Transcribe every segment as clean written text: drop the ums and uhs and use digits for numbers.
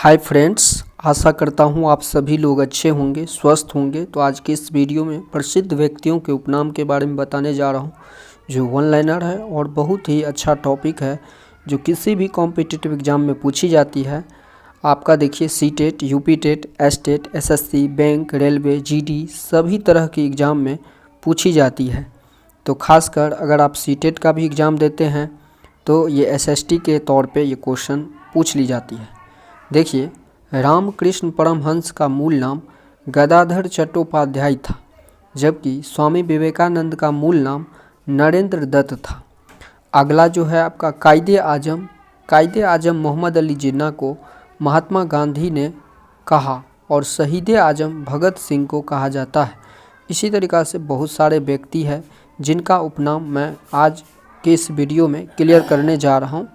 Hi friends, आशा करता हूँ आप सभी लोग अच्छे होंगे, स्वस्थ होंगे। तो आज के इस वीडियो में प्रसिद्ध व्यक्तियों के उपनाम के बारे में बताने जा रहा हूँ, जो वन लाइनर है और बहुत ही अच्छा टॉपिक है, जो किसी भी कॉम्पिटिटिव एग्ज़ाम में पूछी जाती है। आपका देखिए C TET, UP TET, S TET, SSC, bank, railway, GD सभी तरह की एग्ज़ाम में पूछी जाती है। तो खासकर अगर आप सी टेट का भी एग्ज़ाम देते हैं तो ये एसएसटी के तौर पे ये क्वेश्चन पूछ ली जाती है। देखिए, रामकृष्ण परमहंस का मूल नाम गदाधर चट्टोपाध्याय था, जबकि स्वामी विवेकानंद का मूल नाम नरेंद्र दत्त था। अगला जो है आपका कायदे आजम मोहम्मद अली जिन्ना को महात्मा गांधी ने कहा और शहीद आजम भगत सिंह को कहा जाता है। इसी तरीक़ा से बहुत सारे व्यक्ति हैं जिनका उपनाम मैं आज के इस वीडियो में क्लियर करने जा रहा हूँ।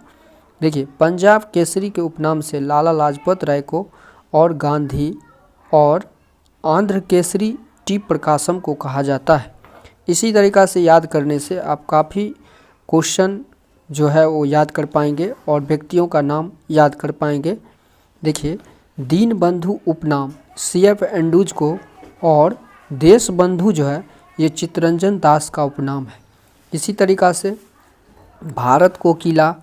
देखिए, पंजाब केसरी के उपनाम से लाला लाजपत राय को और गांधी और आंध्र केसरी टी प्रकाशम को कहा जाता है। इसी तरीक़ा से याद करने से आप काफ़ी क्वेश्चन जो है वो याद कर पाएंगे और व्यक्तियों का नाम याद कर पाएंगे। देखिए, दीन बंधु उपनाम CF एंडूज को और देश बंधु जो है ये चित्तरंजन दास का उपनाम है। इसी तरीक़ा से भारत कोकिला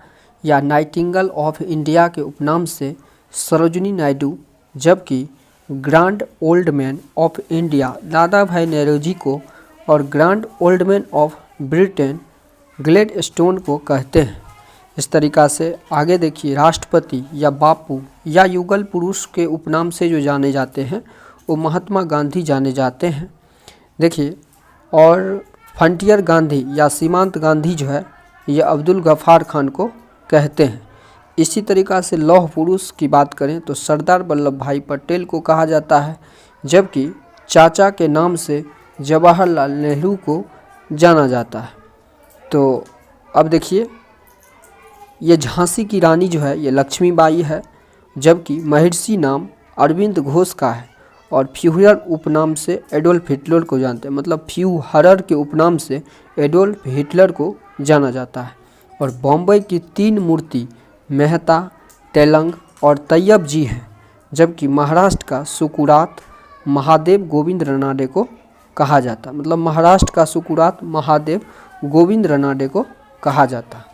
या नाइटिंगेल ऑफ इंडिया के उपनाम से सरोजिनी नायडू, जबकि grand old man of India दादा भाई नौरोजी को और grand old man of Britain Gladstone को कहते हैं। इस तरीक़ा से आगे देखिए, राष्ट्रपति या बापू या युगल पुरुष के उपनाम से जो जाने जाते हैं वो महात्मा गांधी जाने जाते हैं। देखिए, और फ्रंटियर गांधी या सीमांत गांधी जो है ये अब्दुल गफ्फार खान को कहते हैं। इसी तरीक़ा से लौह पुरुष की बात करें तो सरदार वल्लभ भाई पटेल को कहा जाता है, जबकि चाचा के नाम से जवाहरलाल नेहरू को जाना जाता है। तो अब देखिए, ये झांसी की रानी जो है ये लक्ष्मीबाई है, जबकि महर्षि नाम अरविंद घोष का है और फ्यूहरर उपनाम से एडोल्फ हिटलर को जानते हैं, मतलब फ्यूहरर के उपनाम से एडोल्फ हिटलर को जाना जाता है। और बॉम्बे की 3 मूर्ति मेहता, तेलंग और तैयब जी हैं, जबकि महाराष्ट्र का सुकुरात महादेव गोविंद रनाडे को कहा जाता है, मतलब महाराष्ट्र का सुकुरात महादेव गोविंद रनाडे को कहा जाता है।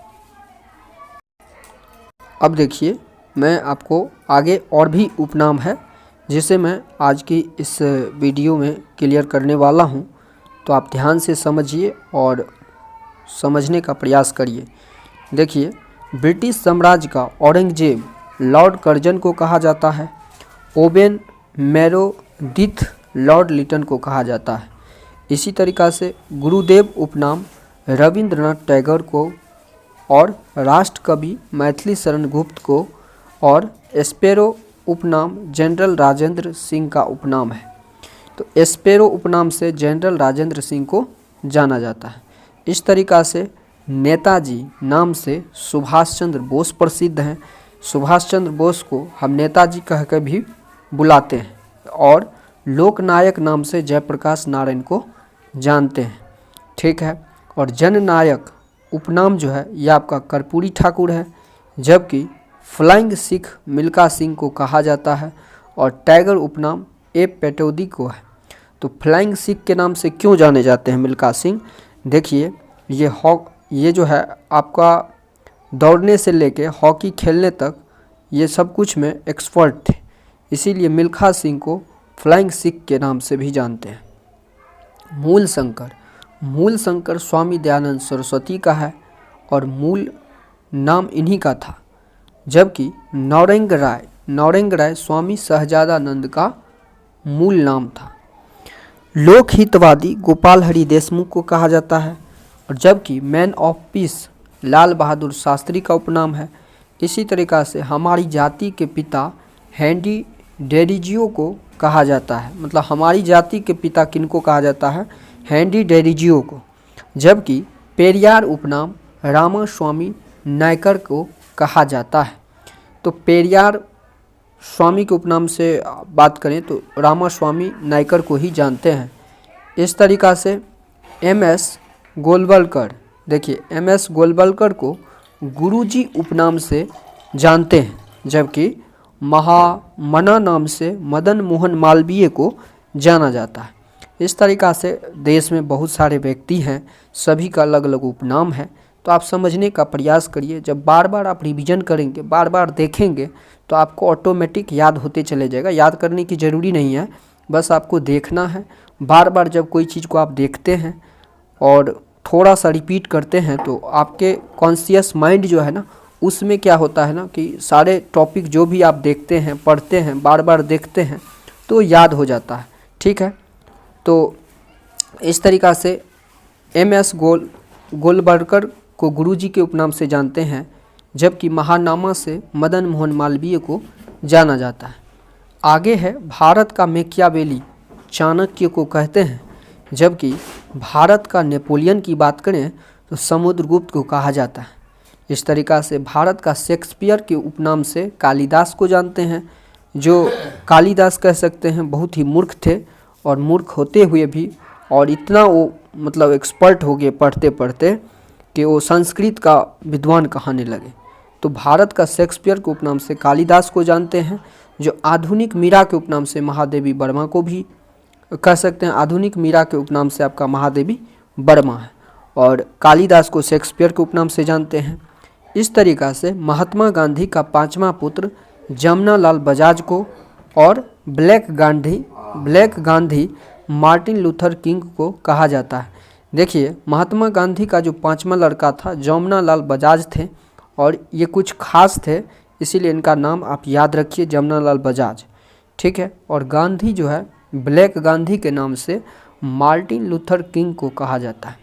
अब देखिए, मैं आपको आगे और भी उपनाम है जिसे मैं आज की इस वीडियो में क्लियर करने वाला हूं, तो आप ध्यान से समझिए और समझने का प्रयास करिए। देखिए, ब्रिटिश साम्राज्य का औरंगजेब लॉर्ड कर्जन को कहा जाता है। ओवेन मेरोडिथ लॉर्ड लिटन को कहा जाता है। इसी तरीक़ा से गुरुदेव उपनाम रविंद्रनाथ टैगोर को और राष्ट्र कवि मैथिली शरण गुप्त को और स्पैरो उपनाम जनरल राजेंद्र सिंह का उपनाम है। तो स्पैरो उपनाम से जनरल राजेंद्र सिंह को जाना जाता है। इस तरीक़ा से नेताजी नाम से सुभाष चंद्र बोस प्रसिद्ध हैं। सुभाष चंद्र बोस को हम नेताजी कहकर भी बुलाते हैं और लोकनायक नाम से जयप्रकाश नारायण को जानते हैं, ठीक है। और जननायक उपनाम जो है ये आपका कर्पूरी ठाकुर है, जबकि फ्लाइंग सिख मिल्खा सिंह को कहा जाता है और टाइगर उपनाम ए पेटौदी को है। तो फ्लाइंग सिख के नाम से क्यों जाने जाते हैं मिल्खा सिंह? देखिए, ये जो है आपका दौड़ने से लेके हॉकी खेलने तक ये सब कुछ में एक्सपर्ट थे, इसीलिए मिल्खा सिंह को फ्लाइंग सिख के नाम से भी जानते हैं। मूल शंकर स्वामी दयानंद सरस्वती का है और मूल नाम इन्हीं का था, जबकि नौरेंग राय स्वामी सहजादानंद का मूल नाम था। लोकहितवादी गोपाल हरि देशमुख को कहा जाता है और जबकि man of peace Lal Bahadur Shastri का उपनाम है। इसी तरीक़ा से हमारी जाति के पिता हेनरी डेरिजियो को कहा जाता है, मतलब हमारी जाति के पिता किनको कहा जाता है? हेनरी डेरिजियो को। जबकि पेरियार उपनाम रामास्वामी नायकर को कहा जाता है। तो पेरियार स्वामी के उपनाम से बात करें तो रामास्वामी नायकर को ही जानते हैं। इस तरीक़ा से MS गोलवलकर, देखिए MS गोलवलकर को गुरुजी उपनाम से जानते हैं, जबकि महामना नाम से मदन मोहन मालवीय को जाना जाता है। इस तरीक़ा से देश में बहुत सारे व्यक्ति हैं, सभी का अलग अलग उपनाम है। तो आप समझने का प्रयास करिए। जब बार बार आप रिवीजन करेंगे, बार बार देखेंगे, तो आपको ऑटोमेटिक याद होते चले जाएगा। याद करने की ज़रूरी नहीं है, बस आपको देखना है। बार बार जब कोई चीज़ को आप देखते हैं और थोड़ा सा रिपीट करते हैं तो आपके कॉन्शियस माइंड जो है ना, उसमें क्या होता है ना कि सारे टॉपिक जो भी आप देखते हैं, पढ़ते हैं, बार बार देखते हैं तो याद हो जाता है। ठीक है, तो इस तरीक़ा से MS गोलवलकर को गुरुजी के उपनाम से जानते हैं, जबकि महानामा से मदन मोहन मालवीय को जाना जाता है। आगे है भारत का मैकियावेली चाणक्य को कहते हैं, जबकि भारत का नेपोलियन की बात करें तो समुद्रगुप्त को कहा जाता है। इस तरीक़ा से भारत का शेक्सपियर के उपनाम से कालिदास को जानते हैं, जो कालिदास कह सकते हैं बहुत ही मूर्ख थे, और मूर्ख होते हुए भी और इतना वो मतलब एक्सपर्ट हो गए पढ़ते पढ़ते कि वो संस्कृत का विद्वान कहने लगे। तो भारत का शेक्सपियर के उपनाम से कालिदास को जानते हैं, जो आधुनिक मीरा के उपनाम से महादेवी वर्मा को भी कह सकते हैं। आधुनिक मीरा के उपनाम से आपका महादेवी वर्मा है, और कालिदास को शेक्सपियर के उपनाम से जानते हैं। इस तरीक़ा से महात्मा गांधी का 5वां पुत्र जमनालाल बजाज को और black Gandhi Martin Luther king को कहा जाता है। देखिए, महात्मा गांधी का जो 5वां लड़का था जमनालाल बजाज थे, और ये कुछ खास थे, इसीलिए इनका नाम आप याद रखिए, जमनालाल बजाज। ठीक है, और गांधी जो है ब्लैक गांधी के नाम से मार्टिन लूथर किंग को कहा जाता है।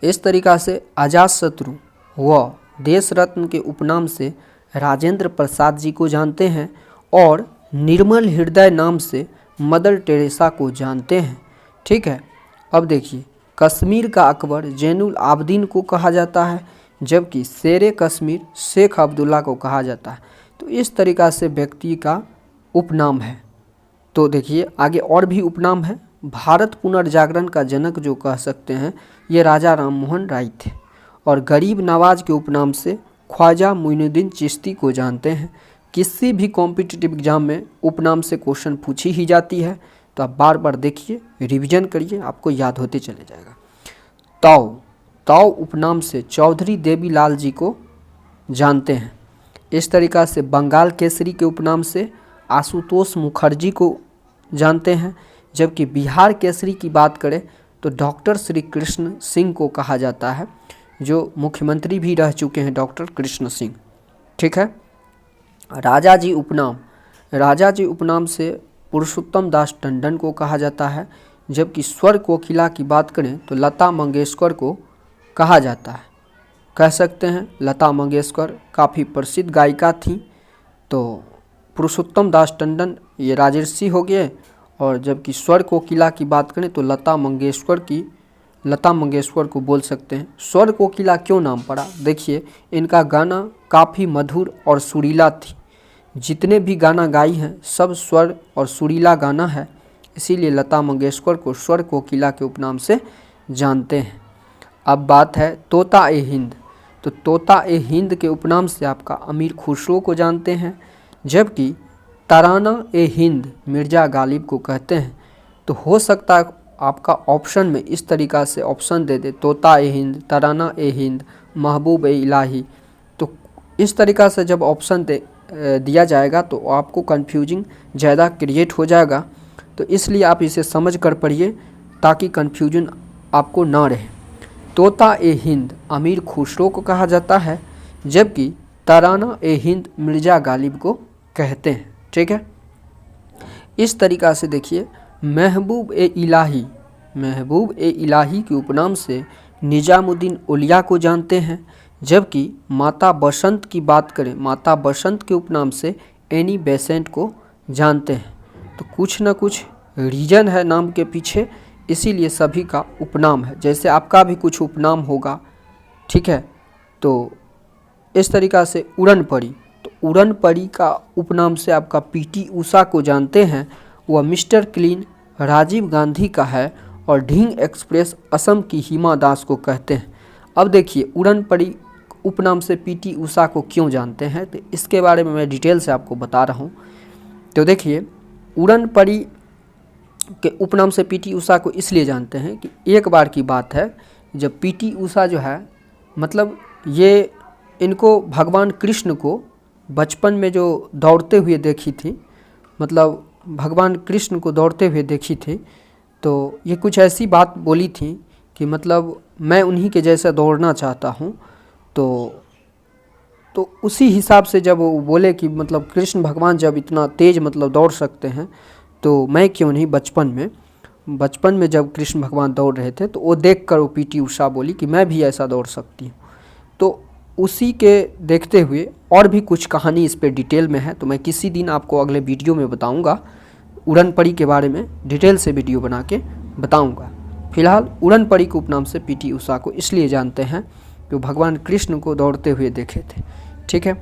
इस तरीक़ा से अजातशत्रु व देश रत्न के उपनाम से राजेंद्र प्रसाद जी को जानते हैं, और निर्मल हृदय नाम से मदर टेरेसा को जानते हैं। ठीक है, अब देखिए, कश्मीर का अकबर जैनुल आबदीन को कहा जाता है, जबकि शेरे कश्मीर शेख अब्दुल्ला को कहा जाता है। तो इस तरीक़ा से व्यक्ति का उपनाम है। तो देखिए आगे और भी उपनाम है। भारत पुनर्जागरण का जनक जो कह सकते हैं, ये राजा राम मोहन राय थे, और गरीब नवाज के उपनाम से ख्वाजा मुइनुद्दीन चिश्ती को जानते हैं। किसी भी कॉम्पिटिटिव एग्जाम में उपनाम से क्वेश्चन पूछी ही जाती है, तो आप बार बार देखिए, रिवीजन करिए, आपको याद होते चले जाएगा। ताऊ उपनाम से चौधरी देवीलाल जी को जानते हैं। इस तरीक़ा से बंगाल केसरी के उपनाम से आशुतोष मुखर्जी को जानते हैं, जबकि बिहार केसरी की बात करें तो डॉक्टर श्री कृष्ण सिंह को कहा जाता है, जो मुख्यमंत्री भी रह चुके हैं, डॉक्टर कृष्ण सिंह। ठीक है, राजा जी उपनाम से पुरुषोत्तम दास टंडन को कहा जाता है, जबकि स्वर कोकिला की बात करें तो लता मंगेशकर को कहा जाता है। कह सकते हैं लता मंगेशकर काफ़ी प्रसिद्ध गायिका थी, तो पुरुषोत्तम दास टंडन ये राजर्षि हो गए, और जबकि स्वर कोकिला की बात करें तो लता मंगेशकर को बोल सकते हैं। स्वर कोकिला क्यों नाम पड़ा? देखिए, इनका गाना काफ़ी मधुर और सुरीला थी। जितने भी गाना गाई हैं सब स्वर और सुरीला गाना है, इसीलिए लता मंगेशकर को स्वर कोकिला के उपनाम से जानते हैं। अब बात है तोता ए हिंद। तो तोता ए हिंद के उपनाम से आपका अमीर खुसरो को जानते हैं, जबकि तराना ए हिंद मिर्ज़ा गालिब को कहते हैं। तो हो सकता है आपका ऑप्शन में इस तरीक़ा से ऑप्शन दे दे, तोता ए हिंद, तराना ए हिंद, महबूब ए इलाही। तो इस तरीक़ा से जब ऑप्शन दिया जाएगा तो आपको कन्फ्यूजिंग ज़्यादा क्रिएट हो जाएगा, तो इसलिए आप इसे समझ कर पढ़िए ताकि कन्फ्यूजन आपको ना रहे। तोता ए हिंद अमीर खुसरो को कहा जाता है, जबकि तराना ए हिंद मिर्ज़ा गालिब को कहते हैं। ठीक है, इस तरीक़ा से देखिए महबूब ए इलाही के उपनाम से निजामुद्दीन औलिया को जानते हैं, जबकि माता बसंत की बात करें, माता बसंत के उपनाम से एनी बेसेंट को जानते हैं। तो कुछ ना कुछ रीजन है नाम के पीछे, इसीलिए सभी का उपनाम है। जैसे आपका भी कुछ उपनाम होगा, ठीक है। तो इस तरीक़ा से उड़न परी, तो उड़न परी का उपनाम से आपका PT उषा को जानते हैं, वह मिस्टर क्लीन राजीव गांधी का है, और ढींग एक्सप्रेस असम की हिमा दास को कहते हैं। अब देखिए उड़न परी उपनाम से पीटी उषा को क्यों जानते हैं, तो इसके बारे में मैं डिटेल से आपको बता रहा हूँ। तो देखिए, उड़न परी के उपनाम से पीटी उषा को इसलिए जानते हैं कि एक बार की बात है जब पीटी उषा जो है, मतलब ये इनको भगवान कृष्ण को बचपन में जो दौड़ते हुए देखी थी, मतलब भगवान कृष्ण को दौड़ते हुए देखी थी, तो ये कुछ ऐसी बात बोली थी कि मतलब मैं उन्हीं के जैसा दौड़ना चाहता हूँ। तो उसी हिसाब से जब वो बोले कि मतलब कृष्ण भगवान जब इतना तेज़ मतलब दौड़ सकते हैं, तो मैं क्यों नहीं। बचपन में जब कृष्ण भगवान दौड़ रहे थे तो वो देखकर वो पीटी उषा बोली कि मैं भी ऐसा दौड़ सकती हूँ। तो उसी के देखते हुए और भी कुछ कहानी इस पे डिटेल में है, तो मैं किसी दिन आपको अगले वीडियो में बताऊंगा। उड़न परी के बारे में डिटेल से वीडियो बना के बताऊंगा। फिलहाल उड़न परी के उपनाम से पीटी उषा को इसलिए जानते हैं कि भगवान कृष्ण को दौड़ते हुए देखे थे, ठीक है।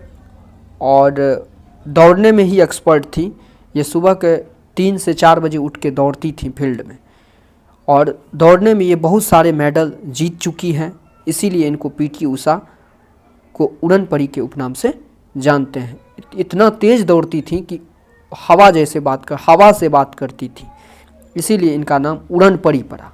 और दौड़ने में ही एक्सपर्ट थी। ये सुबह के 3 से 4 बजे उठ के दौड़ती थी फील्ड में, और दौड़ने में ये बहुत सारे मेडल जीत चुकी हैं। इसीलिए इनको पीटी उषा को उड़न परी के उपनाम से जानते हैं। इतना तेज़ दौड़ती थी कि हवा से बात करती थी, इसीलिए इनका नाम उड़न परी पड़ा।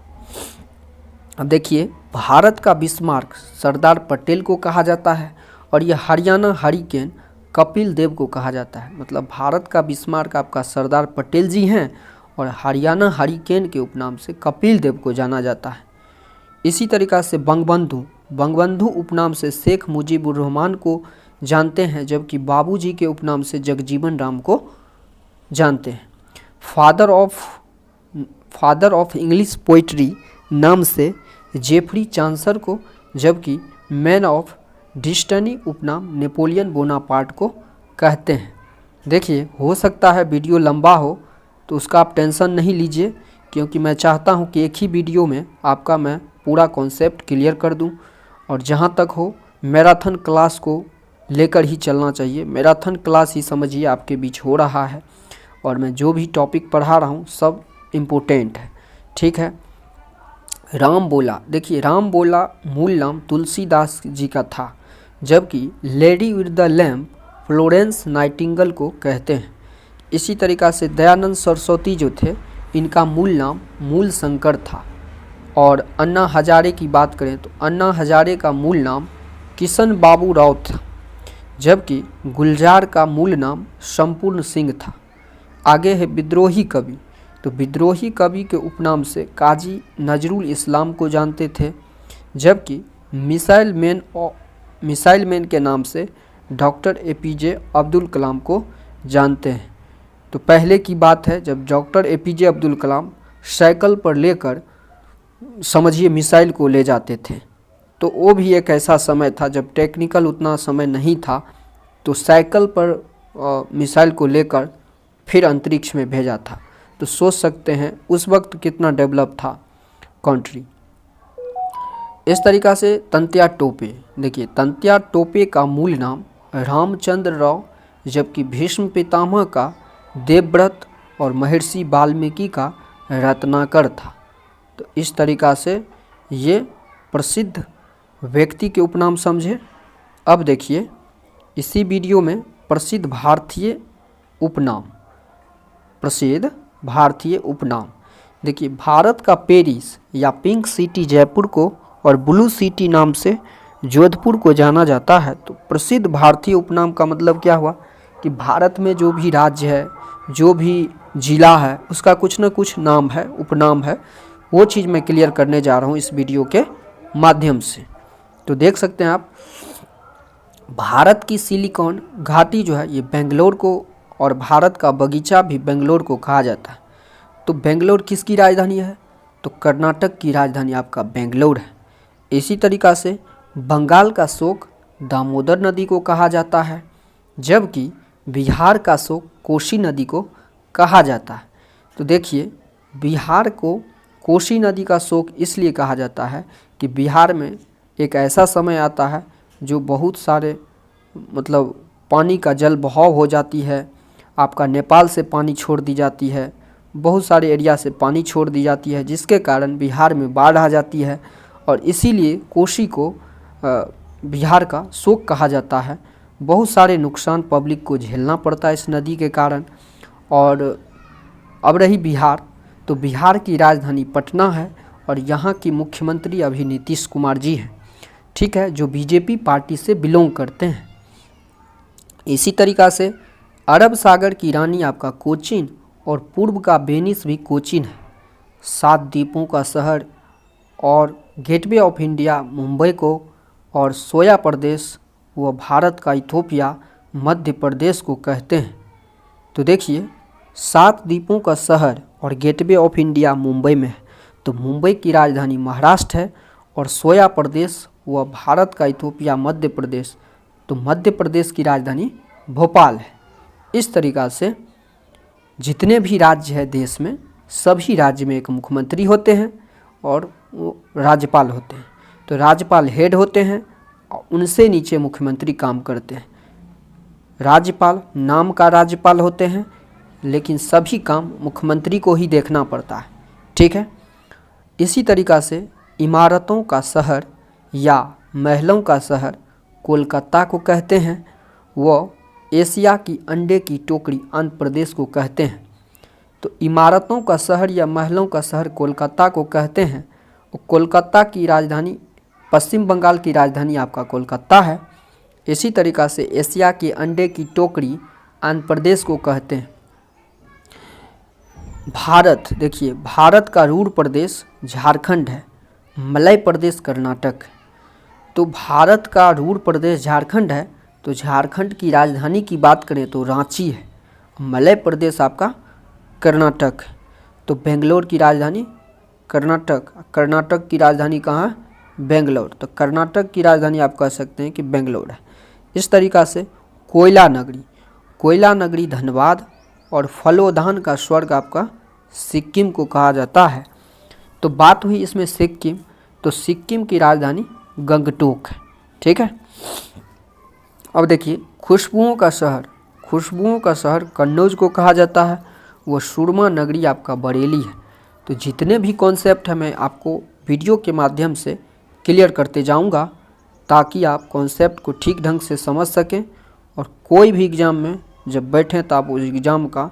अब देखिए, भारत का बिस्मार्क सरदार पटेल को कहा जाता है, और यह हरियाणा हरिकेन कपिल देव को कहा जाता है। मतलब भारत का बिस्मार्क आपका सरदार पटेल जी हैं, और हरियाणा हरिकेन के उपनाम से कपिल देव को जाना जाता है। इसी तरीक़ा से बंगबंधु उपनाम से शेख मुजीबुर रहमान को जानते हैं, जबकि बाबूजी के उपनाम से जगजीवन राम को जानते हैं। फादर ऑफ इंग्लिश पोइट्री नाम से जेफरी चांसर को, जबकि मैन ऑफ डिस्टनी उपनाम नेपोलियन बोनापार्ट को कहते हैं। देखिए, हो सकता है वीडियो लंबा हो, तो उसका आप टेंशन नहीं लीजिए, क्योंकि मैं चाहता हूं कि एक ही वीडियो में आपका मैं पूरा कॉन्सेप्ट क्लियर कर दूं। और जहां तक हो, मैराथन क्लास को लेकर ही चलना चाहिए। मैराथन क्लास ही समझिए आपके बीच हो रहा है, और मैं जो भी टॉपिक पढ़ा रहा हूँ सब इम्पोर्टेंट है, ठीक है। राम बोला, देखिए राम बोला मूल नाम तुलसीदास जी का था, जबकि lady with the lamp Florence Nightingale को कहते हैं। इसी तरीक़ा से दयानंद सरस्वती जो थे, इनका मूल नाम मूल शंकर था। और अन्ना हजारे की बात करें तो अन्ना हजारे का मूल नाम किशन बाबू राव था, जबकि गुलजार का मूल नाम संपूर्ण सिंह था। आगे है विद्रोही कवि, तो विद्रोही कवि के उपनाम से काजी नजरुल इस्लाम को जानते थे, जबकि मिसाइल मैन के नाम से डॉक्टर एपीजे अब्दुल कलाम को जानते हैं। तो पहले की बात है जब doctor APJ Abdul Kalam cycle पर लेकर समझिए मिसाइल को ले जाते थे, तो वो भी एक ऐसा समय था जब टेक्निकल उतना समय नहीं था, तो साइकिल पर मिसाइल को लेकर फिर अंतरिक्ष में भेजा था। तो सोच सकते हैं उस वक्त कितना डेवलप था कंट्री। इस तरीक़ा से तंत्या टोपे, देखिए तंत्या टोपे का मूल नाम रामचंद्र राव, जबकि भीष्म पितामह का देवव्रत और महर्षि वाल्मीकि का रत्नाकर था। तो इस तरीक़ा से ये प्रसिद्ध व्यक्ति के उपनाम समझे। अब देखिए, इसी वीडियो में प्रसिद्ध भारतीय उपनाम, देखिए भारत का पेरिस या पिंक सिटी जयपुर को और ब्लू सिटी नाम से जोधपुर को जाना जाता है। तो प्रसिद्ध भारतीय उपनाम का मतलब क्या हुआ कि भारत में जो भी राज्य है, जो भी जिला है, उसका कुछ न कुछ नाम है, उपनाम है। वो चीज़ मैं क्लियर करने जा रहा हूँ इस वीडियो के माध्यम से। तो देख सकते हैं आप, भारत की सिलिकॉन घाटी जो है ये बेंगलोर को, और भारत का बगीचा भी बेंगलोर को कहा जाता है। तो बेंगलोर किसकी राजधानी है? तो कर्नाटक की राजधानी आपका बेंगलोर है। इसी तरीक़ा से बंगाल का शोक दामोदर नदी को कहा जाता है, जबकि बिहार का शोक कोसी नदी को कहा जाता है। तो देखिए, बिहार को कोसी नदी का शोक इसलिए कहा जाता है कि बिहार में एक ऐसा समय आता है जो बहुत सारे मतलब पानी का जल बहाव हो जाती है, आपका नेपाल से पानी छोड़ दी जाती है, बहुत सारे एरिया से पानी छोड़ दी जाती है, जिसके कारण बिहार में बाढ़ आ जाती है। और इसीलिए कोसी को बिहार का शोक कहा जाता है। बहुत सारे नुकसान पब्लिक को झेलना पड़ता है इस नदी के कारण। और अब रही बिहार, तो बिहार की राजधानी पटना है और यहाँ की मुख्यमंत्री अभी नीतीश कुमार जी हैं, ठीक है, जो बीजेपी पार्टी से बिलोंग करते हैं। इसी तरीक़ा से अरब सागर की रानी आपका कोचीन और पूर्व का वेनिस भी कोचीन है। 7 द्वीपों का शहर और गेटवे ऑफ इंडिया मुंबई को, और सोया प्रदेश व भारत का इथोपिया मध्य प्रदेश को कहते हैं। तो देखिए 7 द्वीपों का शहर और गेटवे ऑफ इंडिया मुंबई में है, तो मुंबई की राजधानी महाराष्ट्र है, और सोया प्रदेश व भारत का इथोपिया मध्य प्रदेश, तो मध्य प्रदेश की राजधानी भोपाल है। इस तरीक़ा से जितने भी राज्य है देश में, सभी राज्य में एक मुख्यमंत्री होते हैं और राज्यपाल होते हैं। तो राज्यपाल हेड होते हैं और उनसे नीचे मुख्यमंत्री काम करते हैं। राज्यपाल नाम का राज्यपाल होते हैं, लेकिन सभी काम मुख्यमंत्री को ही देखना पड़ता है, ठीक है। इसी तरीक़ा से इमारतों का शहर या महलों का शहर कोलकाता को कहते हैं। वो एशिया की अंडे की टोकरी आंध्र प्रदेश को कहते हैं। तो इमारतों का शहर या महलों का शहर कोलकाता को कहते हैं। और कोलकाता की राजधानी, पश्चिम बंगाल की राजधानी आपका कोलकाता है। इसी तरीक़ा से एशिया के अंडे की टोकरी आंध्र प्रदेश को कहते हैं। भारत, देखिए भारत का रूढ़ प्रदेश झारखंड है, मलय प्रदेश कर्नाटक है। तो भारत का रूढ़ प्रदेश झारखंड है, तो झारखंड की राजधानी की बात करें तो रांची है। मलय प्रदेश आपका कर्नाटक है। तो बेंगलोर की राजधानी कर्नाटक, कर्नाटक की राजधानी कहाँ है? बेंगलोर। तो कर्नाटक की राजधानी आप कह सकते हैं कि बेंगलोर है। इस तरीक़ा से कोयला नगरी, कोयला नगरी धनबाद, और फलोदान का स्वर्ग आपका सिक्किम को कहा जाता है। तो बात हुई इसमें सिक्किम, तो सिक्किम की राजधानी गंगटोक है, ठीक है। अब देखिए खुशबुओं का शहर, खुशबुओं का शहर कन्नौज को कहा जाता है। वो सुरमा नगरी आपका बरेली है। तो जितने भी कॉन्सेप्ट हैं मैं आपको वीडियो के माध्यम से क्लियर करते जाऊंगा, ताकि आप कॉन्सेप्ट को ठीक ढंग से समझ सकें और कोई भी एग्ज़ाम में जब बैठें तो आप उस एग्ज़ाम का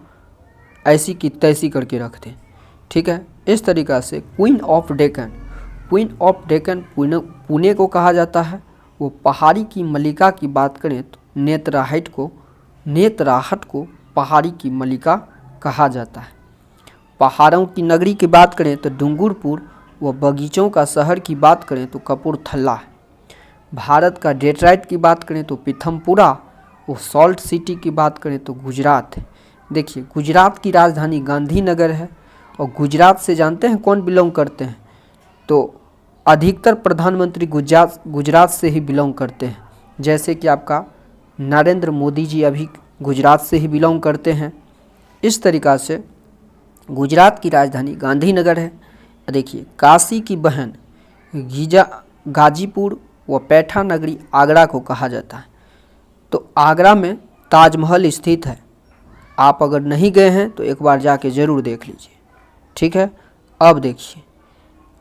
ऐसी की तैसी करके रख दें, ठीक है। इस तरीक़ा से queen of Deccan, queen of Deccan Pune को कहा जाता है। वो पहाड़ी की मलिका की बात करें तो नेतराहट को पहाड़ी की मलिका कहा जाता है। पहाड़ों की नगरी की बात करें तो डूंगरपुर, व बगीचों का शहर की बात करें तो कपूरथला है। भारत का डेट्राइट की बात करें तो पीथमपुरा, वो सॉल्ट सिटी की बात करें तो गुजरात है। देखिए गुजरात की राजधानी गांधीनगर है। और गुजरात से जानते हैं कौन बिलोंग करते हैं? तो अधिकतर प्रधानमंत्री गुजरात से ही बिलोंग करते हैं। जैसे कि आपका नरेंद्र मोदी जी अभी गुजरात से ही बिलोंग करते हैं। इस तरीक़ा से गुजरात की राजधानी गांधीनगर है। देखिए काशी की बहन गाजीपुर व पैठा नगरी आगरा को कहा जाता है। तो आगरा में ताजमहल स्थित है। आप अगर नहीं गए हैं तो एक बार जाके ज़रूर देख लीजिए, ठीक है। अब देखिए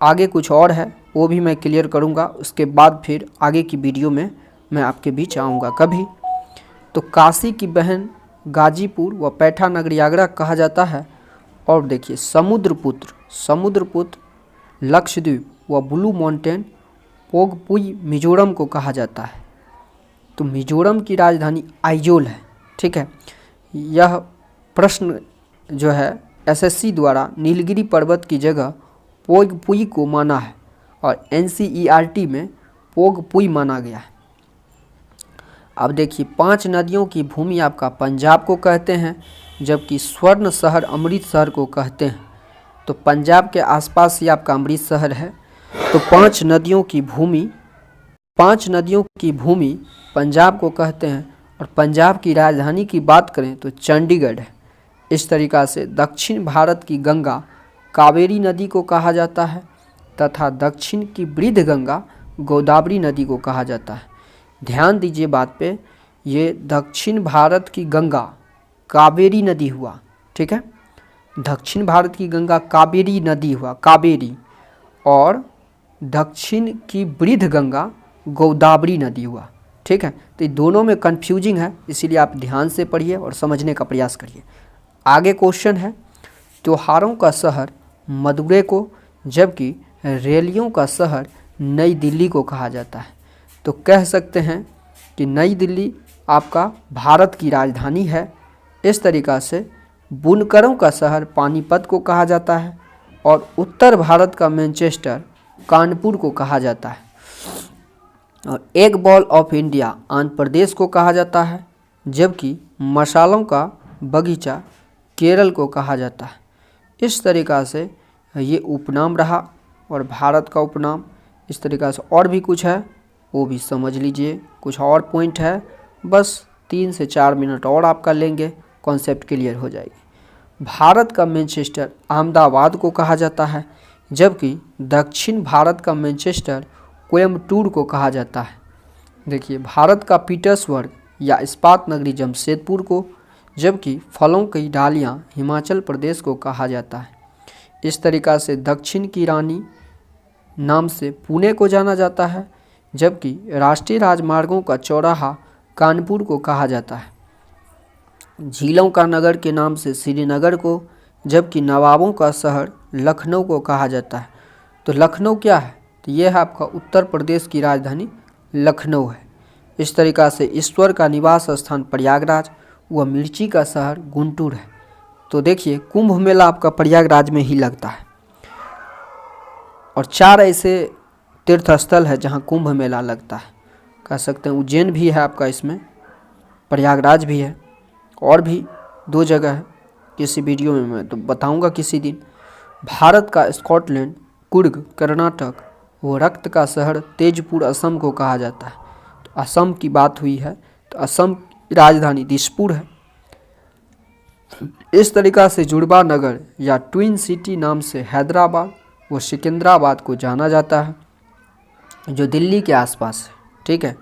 आगे कुछ और है, वो भी मैं क्लियर करूँगा। उसके बाद फिर आगे की वीडियो में मैं आपके बीच आऊँगा कभी। तो काशी की बहन गाजीपुर व पैठा नगरी आगरा कहा जाता है। और देखिए समुद्रपुत्र लक्षद्वीप व ब्लू माउंटेन पोगपुई मिजोरम को कहा जाता है। तो मिजोरम की राजधानी आइजोल है, ठीक है। यह प्रश्न जो है एसएससी द्वारा नीलगिरी पर्वत की जगह पोगपुई को माना है और एनसीईआरटी में पोगपुई माना गया है। अब देखिए 5 नदियों की भूमि आपका पंजाब को कहते हैं, जबकि स्वर्ण शहर अमृतसर को कहते हैं। तो पंजाब के आसपास ही आपका अमृतसर है। तो 5 नदियों की भूमि पंजाब को कहते हैं। और पंजाब की राजधानी की बात करें तो चंडीगढ़ है। इस तरीक़ा से दक्षिण भारत की गंगा कावेरी नदी को कहा जाता है, तथा दक्षिण की वृद्ध गंगा गोदावरी नदी को कहा जाता है। ध्यान दीजिए बात पे, ये दक्षिण भारत की गंगा कावेरी नदी हुआ, ठीक है। दक्षिण भारत की गंगा कावेरी नदी हुआ, कावेरी। और दक्षिण की वृद्ध गंगा गोदावरी नदी हुआ। ठीक है, तो ये दोनों में कन्फ्यूजिंग है, इसीलिए आप ध्यान से पढ़िए और समझने का प्रयास करिए। आगे क्वेश्चन है, त्योहारों का शहर मदुरै को जबकि रैलियों का शहर नई दिल्ली को कहा जाता है। तो कह सकते हैं कि नई दिल्ली आपका भारत की राजधानी है। इस तरीक़ा से बुनकरों का शहर पानीपत को कहा जाता है और उत्तर भारत का मैनचेस्टर कानपुर को कहा जाता है। और egg bowl of India Andhra Pradesh को कहा जाता है, जबकि मसालों का बगीचा केरल को कहा जाता है। इस तरीक़ा से ये उपनाम रहा और भारत का उपनाम। इस तरीक़ा से और भी कुछ है वो भी समझ लीजिए, कुछ और पॉइंट है, बस 3 से 4 मिनट और आपका लेंगे, कॉन्सेप्ट क्लियर हो जाएगी। भारत का मैनचेस्टर अहमदाबाद को कहा जाता है, जबकि दक्षिण भारत का मैनचेस्टर कोयम्बटूर को कहा जाता है। देखिए, भारत का पीटर्सबर्ग या इस्पात नगरी जमशेदपुर को, जबकि फलों की डालियाँ हिमाचल प्रदेश को कहा जाता है। इस तरीक़ा से दक्षिण की रानी नाम से पुणे को जाना जाता है, जबकि राष्ट्रीय राजमार्गों का चौराहा कानपुर को कहा जाता है। झीलों का नगर के नाम से श्रीनगर को, जबकि नवाबों का शहर लखनऊ को कहा जाता है। तो लखनऊ क्या है? तो यह है आपका उत्तर प्रदेश की राजधानी लखनऊ है। इस तरीक़ा से ईश्वर का निवास स्थान प्रयागराज व मिर्ची का शहर गुंटूर है। तो देखिए, कुंभ मेला आपका प्रयागराज में ही लगता है और 4 ऐसे तीर्थ स्थल है जहाँ कुंभ मेला लगता है। कह सकते हैं उज्जैन भी है आपका, इसमें प्रयागराज भी है, और भी 2 जगह है। किसी वीडियो में मैं तो बताऊंगा किसी दिन। भारत का स्कॉटलैंड कुर्ग कर्नाटक व रक्त का शहर तेजपुर असम को कहा जाता है। तो असम की बात हुई है, तो असम की राजधानी दिसपुर है। इस तरीक़ा से जुड़वा नगर या ट्विन सिटी नाम से हैदराबाद व सिकंदराबाद को जाना जाता है, जो दिल्ली के आसपास है। ठीक है,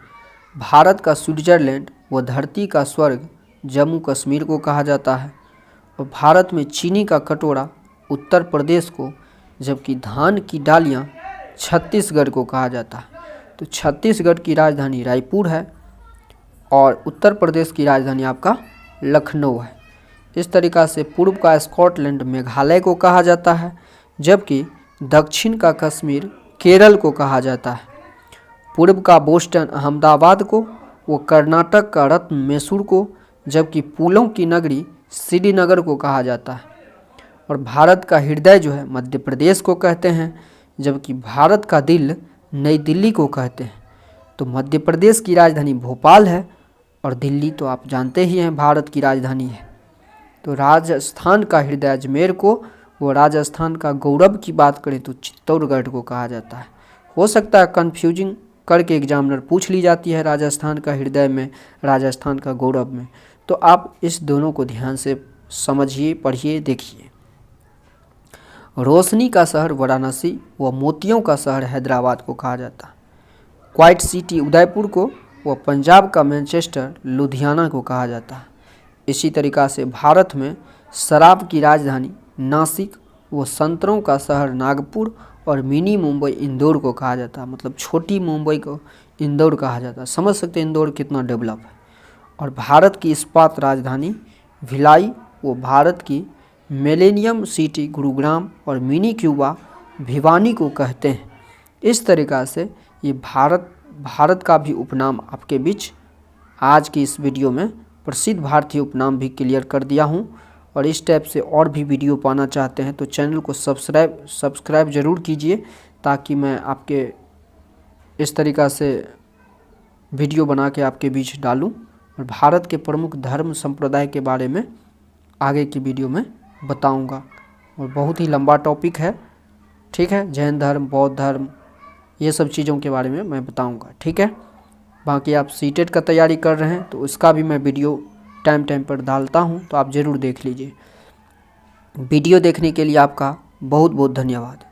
भारत का स्विट्जरलैंड व धरती का स्वर्ग जम्मू कश्मीर को कहा जाता है। और भारत में चीनी का कटोरा उत्तर प्रदेश को, जबकि धान की डालियाँ छत्तीसगढ़ को कहा जाता है। तो छत्तीसगढ़ की राजधानी रायपुर है और उत्तर प्रदेश की राजधानी आपका लखनऊ है। इस तरीक़ा से पूर्व का स्कॉटलैंड मेघालय को कहा जाता है, जबकि दक्षिण का कश्मीर केरल को कहा जाता है। पूर्व का बोस्टन अहमदाबाद को, वो कर्नाटक का रत्न मैसूर को, जबकि फूलों की नगरी श्रीनगर को कहा जाता है। और भारत का हृदय जो है मध्य प्रदेश को कहते हैं, जबकि भारत का दिल नई दिल्ली को कहते हैं। तो मध्य प्रदेश की राजधानी भोपाल है और दिल्ली तो आप जानते ही हैं भारत की राजधानी है। तो राजस्थान का हृदय अजमेर को, वो राजस्थान का गौरव की बात करें तो चित्तौड़गढ़ को कहा जाता है। हो सकता है कन्फ्यूजिंग करके एग्जामिनर पूछ ली जाती है राजस्थान का हृदय में, राजस्थान का गौरव में। तो आप इस दोनों को ध्यान से समझिए, पढ़िए, देखिए। रोशनी का शहर वाराणसी व मोतियों का शहर हैदराबाद को कहा जाता है। क्वाइट सिटी उदयपुर को व पंजाब का मैनचेस्टर लुधियाना को कहा जाता है। इसी तरीक़ा से भारत में शराब की राजधानी नासिक व संतरों का शहर नागपुर और मिनी मुंबई इंदौर को कहा जाता है। मतलब छोटी मुंबई को इंदौर कहा जाता है। समझ सकते हैं इंदौर कितना डेवलप है। और भारत की इस्पात राजधानी भिलाई वो भारत की मिलेनियम सिटी गुरुग्राम और मिनी क्यूबा भिवानी को कहते हैं। इस तरीक़ा से ये भारत का भी उपनाम आपके बीच आज की इस वीडियो में प्रसिद्ध भारतीय उपनाम भी क्लियर कर दिया हूँ। और इस टाइप से और भी वीडियो पाना चाहते हैं तो चैनल को सब्सक्राइब ज़रूर कीजिए, ताकि मैं आपके इस तरीक़ा से वीडियो बना के आपके बीच डालूं और भारत के प्रमुख धर्म संप्रदाय के बारे में आगे की वीडियो में बताऊंगा। और बहुत ही लंबा टॉपिक है, ठीक है। जैन धर्म, बौद्ध धर्म, ये सब चीज़ों के बारे में मैं बताऊंगा, ठीक है। बाकी आप सीटेट का तैयारी कर रहे हैं तो उसका भी मैं वीडियो टाइम पर डालता हूं, तो आप ज़रूर देख लीजिए। वीडियो देखने के लिए आपका बहुत बहुत धन्यवाद।